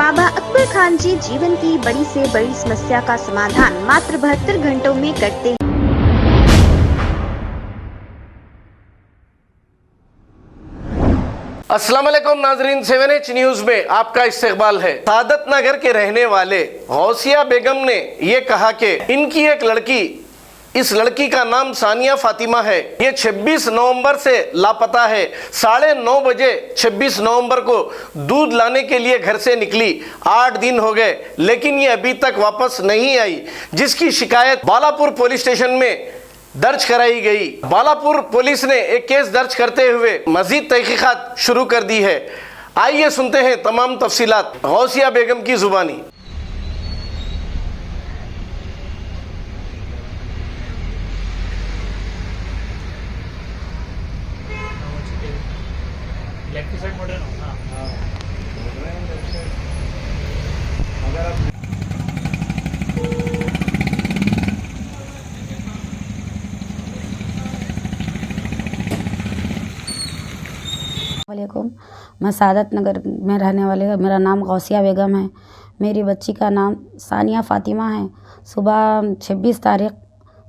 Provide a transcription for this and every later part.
बाबा अकबर खान जी जीवन की बड़ी से बड़ी समस्या का समाधान मात्र 72 घंटों में करते हैं। अस्सलाम वालेकुम नाजरीन, 7H न्यूज में आपका इस्तकबाल है। सादत नगर के रहने वाले गौसिया बेगम ने ये कहा कि इनकी एक लड़की, इस लड़की का नाम सानिया फातिमा है, ये 26 नवंबर से लापता है। 9:30 बजे 26 नवंबर को दूध लाने के लिए घर से निकली। 8 दिन हो गए लेकिन ये अभी तक वापस नहीं आई, जिसकी शिकायत बालापुर पुलिस स्टेशन में दर्ज कराई गई। बालापुर पुलिस ने एक केस दर्ज करते हुए मजीद तहकीकात शुरू कर दी है। आइए सुनते हैं तमाम तफसीलात गौसिया बेगम की जुबानी। वालेकुम, मैं सादत नगर में रहने वाले, मेरा नाम गौसिया बेगम है। मेरी बच्ची का नाम सानिया फ़ातिमा है। सुबह 26 तारीख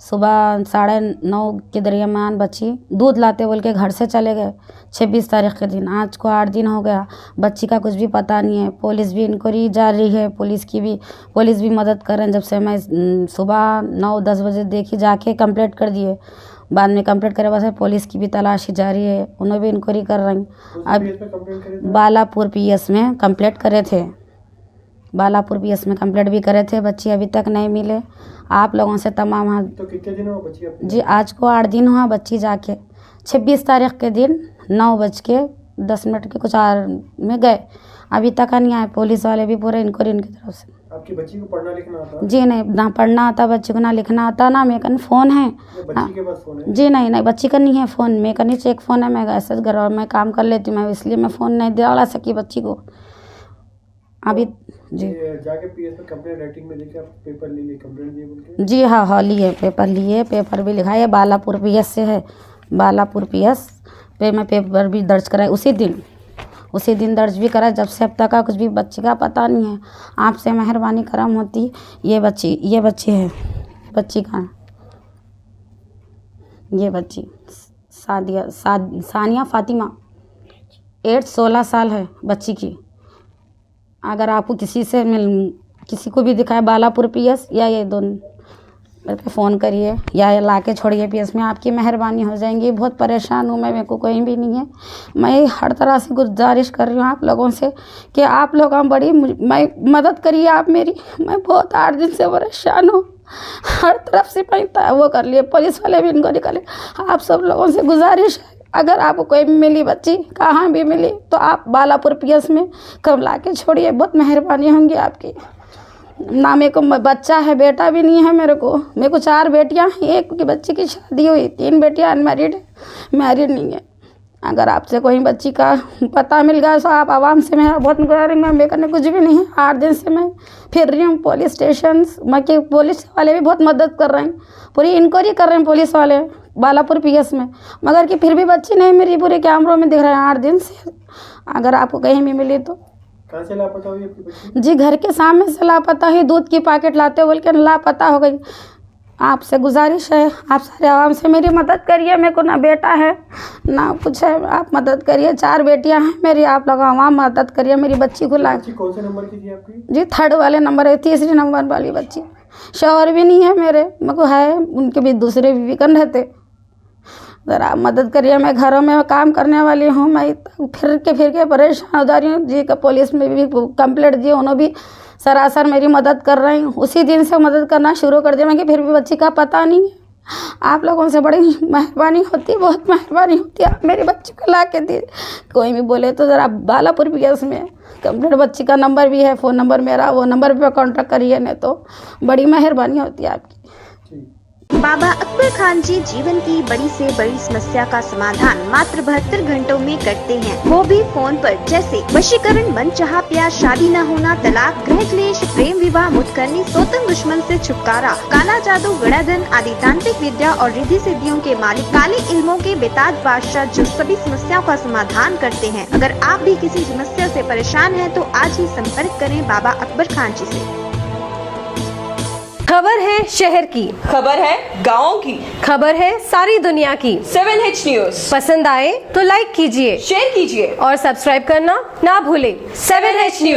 सुबह 9:30 के दरमियान बच्ची दूध लाते बोल के घर से चले गए। 26 तारीख के दिन, आज को 8 दिन हो गया, बच्ची का कुछ भी पता नहीं है। पुलिस भी इंक्वायरी जारी है, पुलिस भी मदद कर रहे हैं। जब से मैं सुबह 9-10 बजे देखी, जाके कंप्लेंट कर दिए। बाद में कंप्लीट करे बस पुलिस की भी तलाशी जारी है, उन्होंने भी इंक्वायरी कर रही। अब बालापुर पीएस में कंप्लेंट करे थे, बालापुर पीएस में कंप्लेंट भी करे थे। बच्ची अभी तक नहीं मिले। आप लोगों से तमाम तो कितने दिन हुआ बच्ची आपकी? जी, आज को 8 दिन हुआ बच्ची जाके। 26 तारीख के दिन 9:10 के कुछ आर में गए, अभी तक नहीं आए। पुलिस वाले भी पूरे इंक्वायरी इनकी तरफ से। आपकी बच्ची को पढ़ना लिखना आता? जी नहीं, ना पढ़ना आता बच्ची को, ना लिखना आता, ना मेरे कन फ़ोन है। बच्ची के पास फ़ोन है? जी नहीं, बच्ची का नहीं है फ़ोन। मेरे का नीचे एक फ़ोन है, मैं ऐसे घर में काम कर लेती हूँ मैं, इसलिए मैं फ़ोन नहीं दिला सकी बच्ची को अभी। जी जाके पीएस में कंप्लेंट राइटिंग में लेके आप पेपर ले लिए, कंप्लेंट दिए बोल के? जी हाँ, लिए पेपर भी लिखा है। बालापुर पीएस से है, बालापुर पीएस पे मैं पेपर भी दर्ज कराए उसी दिन दर्ज भी करा। जब से अब तक का कुछ भी बच्ची का पता नहीं है। आपसे मेहरबानी करम होती। ये बच्ची है, ये बच्ची सानिया फातिमा, 16 साल है बच्ची की। अगर आपको किसी को भी दिखाए बालापुर पीएस या ये दोनों पे फ़ोन करिए या ला के छोड़िए पीएस में, आपकी मेहरबानी हो जाएंगी। बहुत परेशान हूँ मैं, मेरे को कोई भी नहीं है। मैं हर तरह से गुजारिश कर रही हूँ आप लोगों से कि आप लोग मैं मदद करिए आप मेरी। मैं बहुत 8 दिन से परेशान हूँ, हर तरफ से मैं वो कर लिए, पुलिस वाले भी इनको निकाले। आप सब लोगों से गुजारिश है, अगर आपको कोई मिली बच्ची, कहाँ भी मिली, तो आप बालापुर पीएस में कब ला के छोड़िए, बहुत मेहरबानी होंगी आपकी। ना मेरे को बच्चा है, बेटा भी नहीं है मेरे को 4 बेटियां हैं। एक की बच्ची की शादी हुई, 3 बेटियां अनमैरिड है, मैरिड नहीं है। अगर आपसे कोई बच्ची का पता मिल गया तो आप आवाम से मेरा बहुत गुजारिश, मेरे करने कुछ भी नहीं है। 8 दिन से मैं फिर रही हूँ पुलिस स्टेशन, पुलिस वाले भी बहुत मदद कर रहे हैं, पूरी इंक्वायरी कर रहे हैं पुलिस वाले बालापुर पीएस में, मगर कि फिर भी बच्ची नहीं मेरी, पूरे कैमरों में दिख रहे हैं 8 दिन से। अगर आपको कहीं भी मिली तो। कहाँ से लापता हुई आपकी बच्ची? जी, घर के सामने से लापता है, दूध की पैकेट लाते बोल के लापता हो गई। आपसे गुजारिश है, आप सारे आवाम से मेरी मदद करिए। मेरे को ना बेटा है ना कुछ है, आप मदद करिए। 4 बेटियां हैं मेरी, आप लोग आवाम मदद करिए मेरी बच्ची को ला। बच्ची कौन से नंबर की थी आपकी? जी, 3rd वाले नंबर है, 3रे नंबर वाली बच्ची। शौहर भी नहीं है मेरे को है, उनके भी दूसरे बीवी रहते। ज़रा आप मदद करिए, मैं घरों में काम करने वाली हूँ, मैं फिर के परेशान हो जा रही हूँ। जी का पुलिस में भी कंप्लेंट दी, उन्होंने भी सरासर मेरी मदद कर रही हूँ। उसी दिन से मदद करना शुरू कर दिया मैं, कि फिर भी बच्ची का पता नहीं है। आप लोगों से बड़ी मेहरबानी होती, बहुत मेहरबानी होती है, आप मेरी बच्ची को ला के दी। कोई भी बोले तो ज़रा बालापुर पीएस में कंप्लेंट, बच्ची का नंबर भी है, फ़ोन नंबर मेरा, वो नंबर पर कॉन्टैक्ट करिए, नहीं तो बड़ी मेहरबानी होती है आपकी। बाबा अकबर खान जी जीवन की बड़ी से बड़ी समस्या का समाधान मात्र 72 घंटों में करते हैं, वो भी फोन पर। जैसे वशीकरण, मनचाहा प्यार, शादी न होना, तलाक, गृह क्लेश, प्रेम विवाह, मुतकरनी, सोतन दुश्मन से छुटकारा, काला जादू, गड़ाधन आदि तांत्रिक विद्या और रिद्धि सिद्धियों के मालिक, काले इल्मों के बेताज बादशाह जो सभी समस्याओं का समाधान करते हैं। अगर आप भी किसी समस्या से परेशान हैं तो आज ही संपर्क करें बाबा अकबर खान जी से। खबर है शहर की, खबर है गाँव की, खबर है सारी दुनिया की। 7H न्यूज पसंद आए तो लाइक कीजिए, शेयर कीजिए और सब्सक्राइब करना ना भूलें। 7H news.